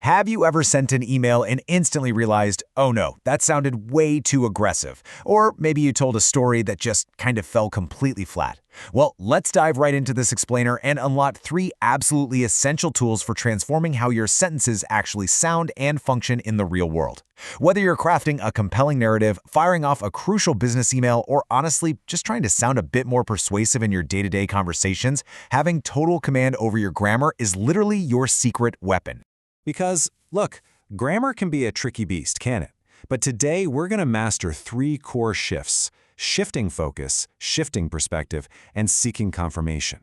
Have you ever sent an email and instantly realized, oh no, that sounded way too aggressive? Or maybe you told a story that just kind of fell completely flat. Well, let's dive right into this explainer and unlock 3 absolutely essential tools for transforming how your sentences actually sound and function in the real world. Whether you're crafting a compelling narrative, firing off a crucial business email, or honestly just trying to sound a bit more persuasive in your day-to-day conversations, having total command over your grammar is literally your secret weapon. Because, look, grammar can be a tricky beast, can't it? But today we're going to master 3 core shifts: shifting focus, shifting perspective, and seeking confirmation.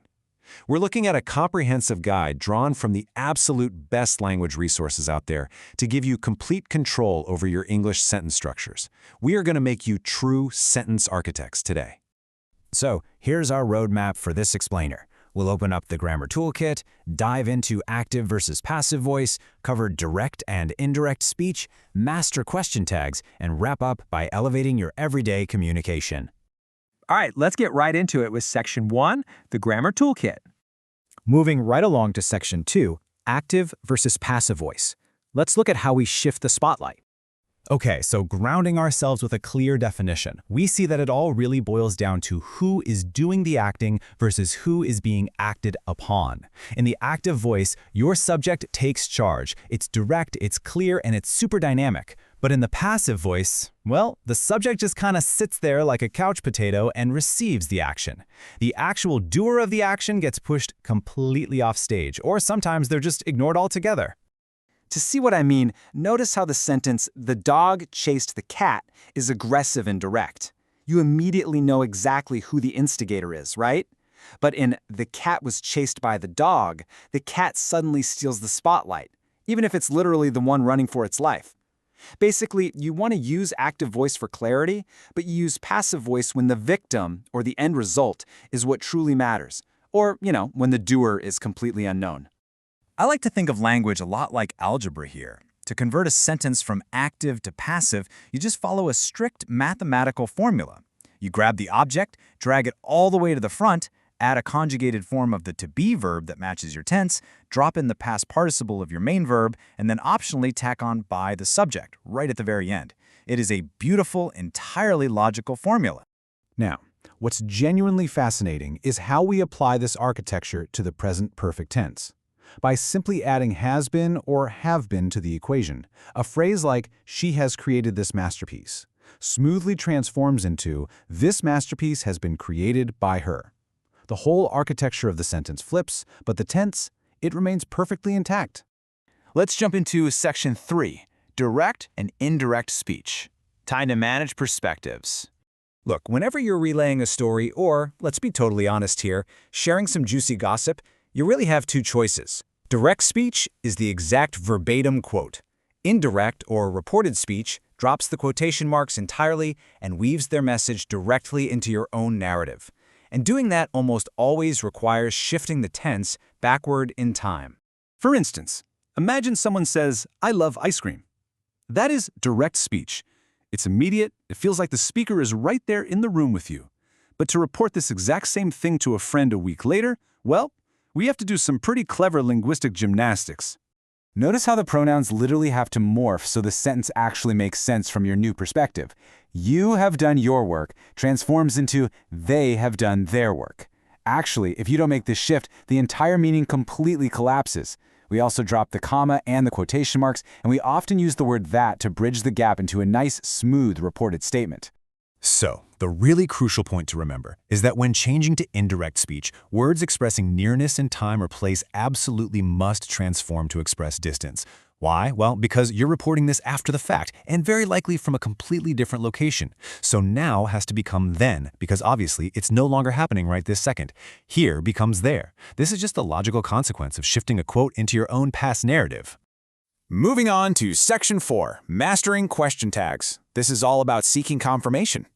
We're looking at a comprehensive guide drawn from the absolute best language resources out there to give you complete control over your English sentence structures. We are going to make you true sentence architects today. So here's our roadmap for this explainer. We'll open up the grammar toolkit, dive into active versus passive voice, cover direct and indirect speech, master question tags, and wrap up by elevating your everyday communication. All right, let's get right into it with Section 1, the Grammar Toolkit. Moving right along to Section 2, active versus passive voice. Let's look at how we shift the spotlight. Okay, so grounding ourselves with a clear definition, we see that it all really boils down to who is doing the acting versus who is being acted upon. In the active voice, your subject takes charge. It's direct, it's clear, and it's super dynamic. But in the passive voice, well, the subject just kind of sits there like a couch potato and receives the action. The actual doer of the action gets pushed completely off stage, or sometimes they're just ignored altogether. To see what I mean, notice how the sentence, "the dog chased the cat," is aggressive and direct. You immediately know exactly who the instigator is, right? But in "the cat was chased by the dog," the cat suddenly steals the spotlight, even if it's literally the one running for its life. Basically, you want to use active voice for clarity, but you use passive voice when the victim, or the end result, is what truly matters. Or, when the doer is completely unknown. I like to think of language a lot like algebra here. To convert a sentence from active to passive, you just follow a strict mathematical formula. You grab the object, drag it all the way to the front, add a conjugated form of the to-be verb that matches your tense, drop in the past participle of your main verb, and then optionally tack on by the subject right at the very end. It is a beautiful, entirely logical formula. Now, what's genuinely fascinating is how we apply this architecture to the present perfect tense. By simply adding has been or have been to the equation, a phrase like "she has created this masterpiece" smoothly transforms into "this masterpiece has been created by her." The whole architecture of the sentence flips, but the tense, it remains perfectly intact. Let's jump into Section 3, direct and indirect speech. Time to manage perspectives. Look, whenever you're relaying a story or, let's be totally honest here, sharing some juicy gossip, you really have 2 choices. Direct speech is the exact verbatim quote. Indirect or reported speech drops the quotation marks entirely and weaves their message directly into your own narrative. And doing that almost always requires shifting the tense backward in time. For instance, imagine someone says, "I love ice cream." That is direct speech. It's immediate, it feels like the speaker is right there in the room with you. But to report this exact same thing to a friend a week later, well, we have to do some pretty clever linguistic gymnastics. Notice how the pronouns literally have to morph so the sentence actually makes sense from your new perspective. "You have done your work" transforms into "they have done their work." Actually, if you don't make this shift, the entire meaning completely collapses. We also drop the comma and the quotation marks, and we often use the word "that" to bridge the gap into a nice, smooth reported statement. So, the really crucial point to remember is that when changing to indirect speech, words expressing nearness in time or place absolutely must transform to express distance. Why? Well, because you're reporting this after the fact, and very likely from a completely different location. So now has to become then, because obviously it's no longer happening right this second. Here becomes there. This is just the logical consequence of shifting a quote into your own past narrative. Moving on to Section 4, mastering question tags. This is all about seeking confirmation.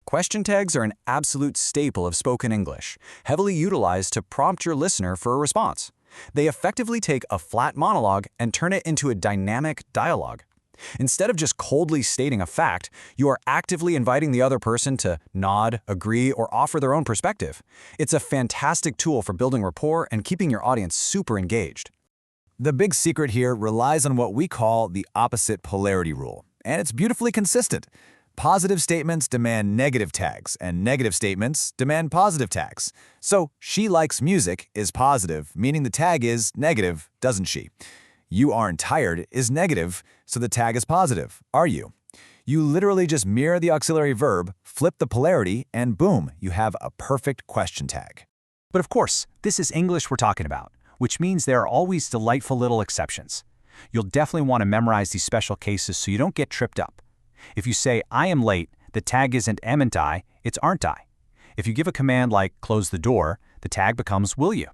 Question tags are an absolute staple of spoken English, heavily utilized to prompt your listener for a response. They effectively take a flat monologue and turn it into a dynamic dialogue. Instead of just coldly stating a fact, you are actively inviting the other person to nod, agree, or offer their own perspective. It's a fantastic tool for building rapport and keeping your audience super engaged. The big secret here relies on what we call the opposite polarity rule, and it's beautifully consistent. Positive statements demand negative tags, and negative statements demand positive tags. So, she likes music is positive, meaning the tag is negative, doesn't she? You aren't tired is negative, so the tag is positive, are you? You literally just mirror the auxiliary verb, flip the polarity, and boom, you have a perfect question tag. But of course, this is English we're talking about, which means there are always delightful little exceptions. You'll definitely want to memorize these special cases so you don't get tripped up. If you say, I am late, the tag isn't amn't I, it's aren't I. If you give a command like close the door, the tag becomes will you.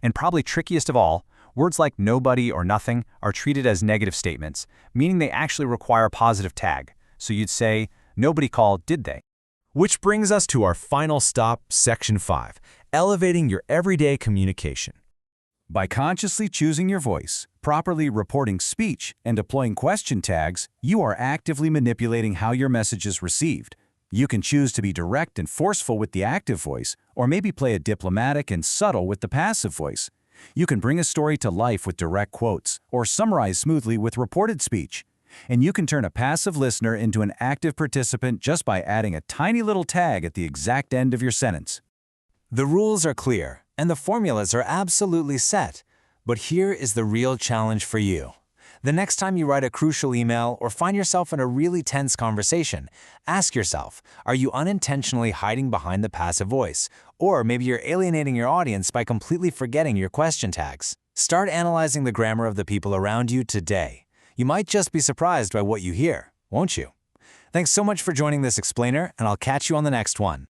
And probably trickiest of all, words like nobody or nothing are treated as negative statements, meaning they actually require a positive tag. So you'd say, nobody called, did they? Which brings us to our final stop, Section 5, elevating your everyday communication. By consciously choosing your voice, properly reporting speech, and deploying question tags, you are actively manipulating how your message is received. You can choose to be direct and forceful with the active voice, or maybe play a diplomatic and subtle with the passive voice. You can bring a story to life with direct quotes, or summarize smoothly with reported speech. And you can turn a passive listener into an active participant just by adding a tiny little tag at the exact end of your sentence. The rules are clear, and the formulas are absolutely set. But here is the real challenge for you. The next time you write a crucial email or find yourself in a really tense conversation, ask yourself, are you unintentionally hiding behind the passive voice? Or maybe you're alienating your audience by completely forgetting your question tags. Start analyzing the grammar of the people around you today. You might just be surprised by what you hear, won't you? Thanks so much for joining this explainer, and I'll catch you on the next one.